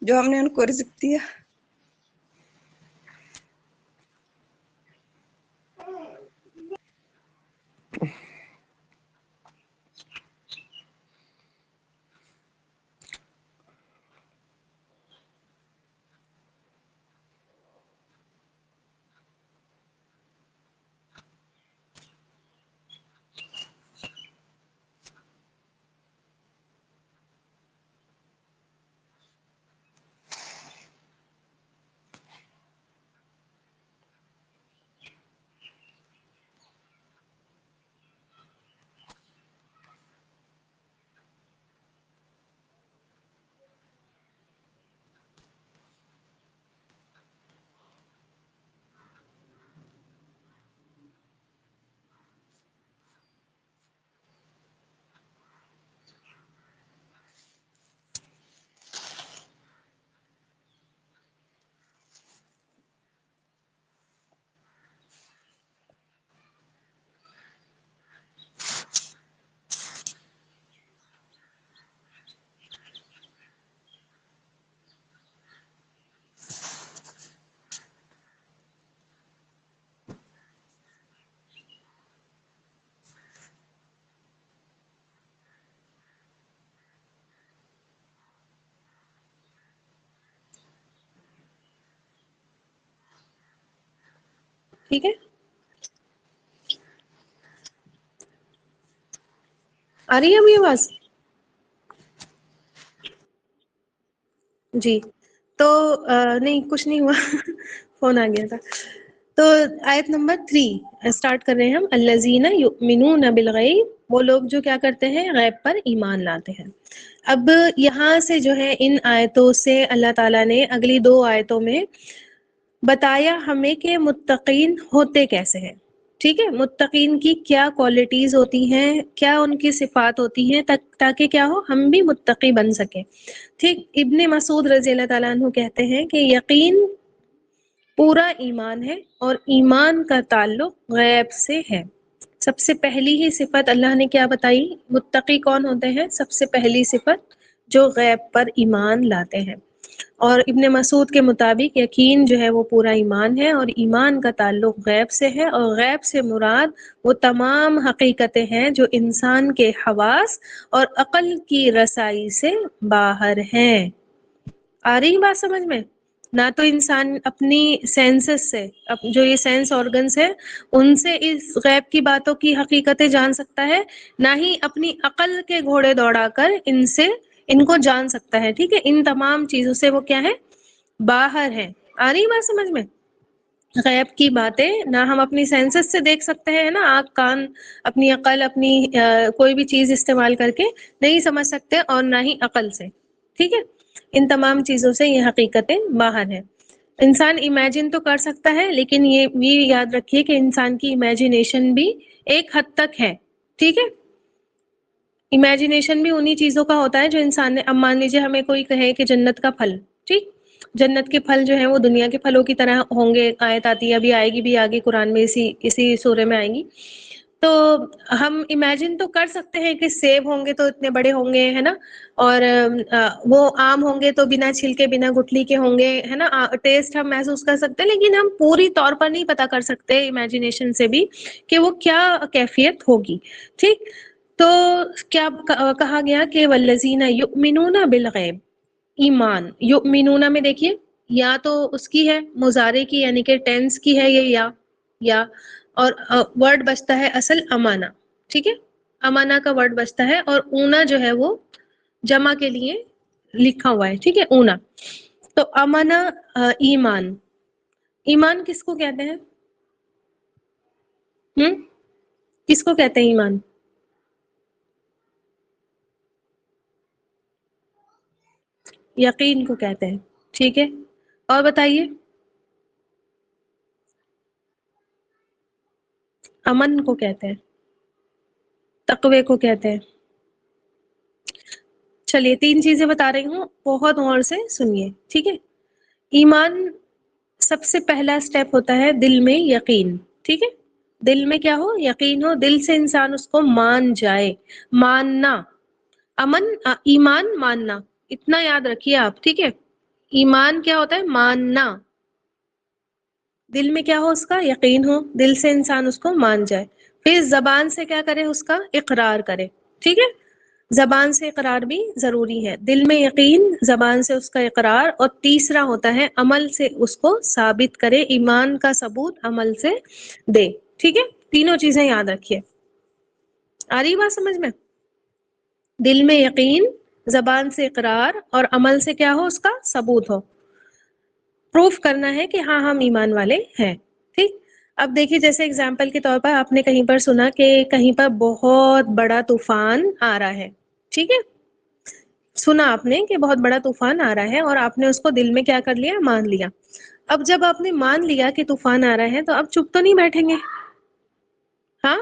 جو ہم نے ان کو رزق دیا. ٹھیک ہے. آ رہی ہے ابھی آواز؟ جی تو نہیں کچھ نہیں ہوا فون آ گیا تھا. تو آیت نمبر 3 اسٹارٹ کر رہے ہیں ہم. الذین یؤمنون بالغیب وہ لوگ جو کیا کرتے ہیں غیب پر ایمان لاتے ہیں. اب یہاں سے جو ہے ان آیتوں سے اللہ تعالیٰ نے اگلی 2 آیتوں میں بتایا ہمیں کہ متقین ہوتے کیسے ہیں. ٹھیک ہے. متقین کی کیا کوالٹیز ہوتی ہیں، کیا ان کی صفات ہوتی ہیں تاکہ کیا ہو ہم بھی متقی بن سکیں. ٹھیک. ابن مسعود رضی اللہ تعالیٰ عنہ کہتے ہیں کہ یقین پورا ایمان ہے اور ایمان کا تعلق غیب سے ہے. سب سے پہلی ہی صفت اللہ نے کیا بتائی؟ متقی کون ہوتے ہیں؟ سب سے پہلی صفت جو غیب پر ایمان لاتے ہیں. اور ابن مسعود کے مطابق یقین جو ہے وہ پورا ایمان ہے اور ایمان کا تعلق غیب سے ہے، اور غیب سے مراد وہ تمام حقیقتیں ہیں جو انسان کے حواس اور عقل کی رسائی سے باہر ہیں. آ رہی بات سمجھ میں؟ نہ تو انسان اپنی سینسز سے، جو یہ سینس آرگنز ہے ان سے اس غیب کی باتوں کی حقیقتیں جان سکتا ہے، نہ ہی اپنی عقل کے گھوڑے دوڑا کر ان کو جان سکتا ہے. ٹھیک ہے. ان تمام چیزوں سے وہ کیا ہے؟ باہر ہے. آ رہی بات سمجھ میں؟ غیب کی باتیں نہ ہم اپنی سینسز سے دیکھ سکتے ہیں نا، آنکھ کان اپنی عقل اپنی کوئی بھی چیز استعمال کر کے نہیں سمجھ سکتے، اور نہ ہی عقل سے، ٹھیک ہے؟ ان تمام چیزوں سے یہ حقیقتیں باہر ہیں۔ انسان امیجن تو کر سکتا ہے، لیکن یہ بھی یاد رکھیے کہ انسان کی امیجنیشن بھی ایک حد تک ہے، ٹھیک ہے؟ امیجنیشن بھی انہی چیزوں کا ہوتا ہے جو انسان نے، اب مان لیجیے ہمیں کوئی کہے کہ جنت کا پھل، ٹھیک، جنت کے پھل جو ہیں وہ دنیا کے پھلوں کی طرح ہوں گے، آیت آتی ہے، ابھی آئے گی بھی آگے قرآن میں، اسی سورے میں آئیں گی، تو ہم امیجن تو کر سکتے ہیں کہ سیب ہوں گے تو اتنے بڑے ہوں گے، ہے نا، اور وہ آم ہوں گے تو بنا چھلکے بنا گٹلی کے ہوں گے، ہے نا، ٹیسٹ ہم محسوس کر سکتے ہیں، لیکن ہم پوری طور پر نہیں پتا کر سکتے امیجنیشن سے بھی کہ وہ کیا کیفیت ہوگی، ٹھیک؟ تو کیا کہا گیا کہ والذین یؤمنون بالغیب، ایمان، یؤمنون میں دیکھیے یا تو اس کی ہے مضارع کی، یعنی کہ ٹینس کی ہے یہ یا اور ورڈ بچتا ہے اصل امانہ، ٹھیک ہے، امانہ کا ورڈ بچتا ہے، اور اونا جو ہے وہ جمع کے لیے لکھا ہوا ہے، ٹھیک ہے، اونا، تو امانہ ایمان، ایمان کس کو کہتے ہیں؟ کس کو کہتے ہیں ایمان؟ یقین کو کہتے ہیں، ٹھیک ہے، اور بتائیے؟ امن کو کہتے ہیں، تقوی کو کہتے ہیں۔ چلیے 3 چیزیں بتا رہی ہوں، بہت غور سے سنیے، ٹھیک ہے؟ ایمان سب سے پہلا سٹیپ ہوتا ہے دل میں یقین، ٹھیک ہے، دل میں کیا ہو؟ یقین ہو، دل سے انسان اس کو مان جائے، ماننا، ایمان ماننا، اتنا یاد رکھیے آپ، ٹھیک ہے؟ ایمان کیا ہوتا ہے؟ ماننا، دل میں کیا ہو؟ اس کا یقین ہو، دل سے انسان اس کو مان جائے، پھر زبان سے کیا کرے؟ اس کا اقرار کرے، ٹھیک ہے، زبان سے اقرار بھی ضروری ہے، دل میں یقین، زبان سے اس کا اقرار، اور تیسرا ہوتا ہے عمل سے اس کو ثابت کرے، ایمان کا ثبوت عمل سے دے، ٹھیک ہے؟ تینوں چیزیں یاد رکھیے، آ رہی بات سمجھ میں؟ دل میں یقین، زبان سے اقرار، اور عمل سے کیا ہو؟ اس کا ثبوت ہو، پروف کرنا ہے کہ ہاں ہم ایمان والے ہیں، ٹھیک؟ اب دیکھیے جیسے اگزامپل کے طور پر آپ نے کہیں پر سنا کہ کہیں پر بہت بڑا طوفان آ رہا ہے، ٹھیک ہے، سنا آپ نے کہ بہت بڑا طوفان آ رہا ہے، اور آپ نے اس کو دل میں کیا کر لیا؟ مان لیا۔ اب جب آپ نے مان لیا کہ طوفان آ رہا ہے تو اب چپ تو نہیں بیٹھیں گے، ہاں؟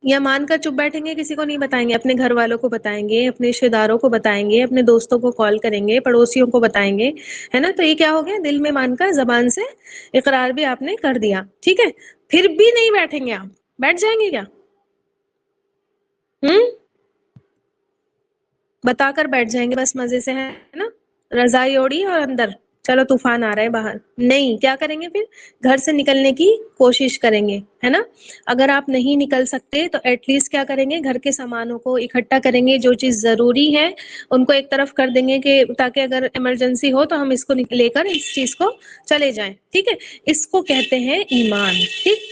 یا مان کر چپ بیٹھیں گے؟ کسی کو نہیں بتائیں گے، اپنے گھر والوں کو بتائیں گے، اپنے رشتے داروں کو بتائیں گے، اپنے دوستوں کو کال کریں گے، پڑوسیوں کو بتائیں گے، ہے نا؟ تو یہ کیا ہو گیا؟ دل میں مان کر زبان سے اقرار بھی آپ نے کر دیا، ٹھیک ہے؟ پھر بھی نہیں بیٹھیں گے آپ، بیٹھ جائیں گے کیا؟ بتا کر بیٹھ جائیں گے بس مزے سے، ہے نا، رضائی اوڑی اور اندر چلو طوفان آ رہا ہے باہر؟ نہیں، کیا کریں گے پھر؟ گھر سے نکلنے کی کوشش کریں گے، ہے نا؟ اگر آپ نہیں نکل سکتے تو ایٹ لیسٹ کیا کریں گے؟ گھر کے سامانوں کو اکٹھا کریں گے، جو چیز ضروری ہے ان کو ایک طرف کر دیں گے، کہ تاکہ اگر ایمرجنسی ہو تو ہم اس کو لے کر اس چیز کو چلے جائیں، ٹھیک ہے؟ اس کو کہتے ہیں ایمان، ٹھیک؟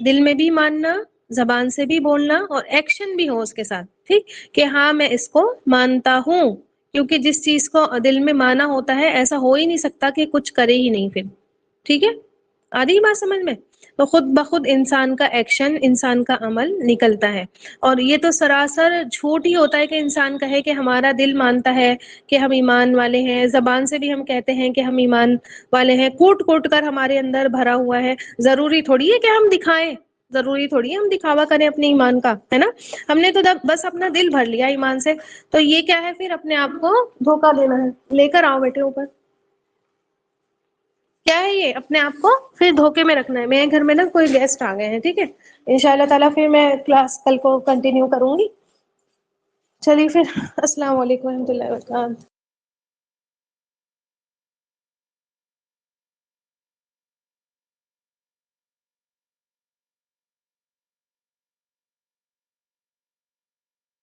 دل میں بھی ماننا، زبان سے بھی بولنا، اور ایکشن بھی ہو اس کے ساتھ، ٹھیک، کہ ہاں میں اس کو مانتا ہوں، کیونکہ جس چیز کو دل میں مانا ہوتا ہے ایسا ہو ہی نہیں سکتا کہ کچھ کرے ہی نہیں پھر، ٹھیک ہے؟ آدھی بات سمجھ میں؟ تو خود بخود انسان کا ایکشن، انسان کا عمل نکلتا ہے، اور یہ تو سراسر جھوٹ ہی ہوتا ہے کہ انسان کہے کہ ہمارا دل مانتا ہے کہ ہم ایمان والے ہیں، زبان سے بھی ہم کہتے ہیں کہ ہم ایمان والے ہیں، کوٹ کوٹ کر ہمارے اندر بھرا ہوا ہے، ضروری تھوڑی ہے کہ ہم دکھائیں، ضروری تھوڑی ہے ہم دکھاوا کریں اپنے ایمان کا، ہے نا؟ ہم نے تو بس اپنا دل بھر لیا ایمان سے، تو یہ کیا ہے؟ پھر اپنے آپ کو دھوکا دینا ہے، لے کر آؤ بیٹے اوپر، کیا ہے یہ؟ اپنے آپ کو پھر دھوکے میں رکھنا ہے۔ میرے گھر میں نا کوئی گیسٹ آ گئے ہیں، ٹھیک ہے، انشاء اللہ تعالیٰ پھر میں کلاس کل کو کنٹینیو کروں گی، چلیے پھر، السلام علیکم و رحمۃ اللہ وبرکاتہ۔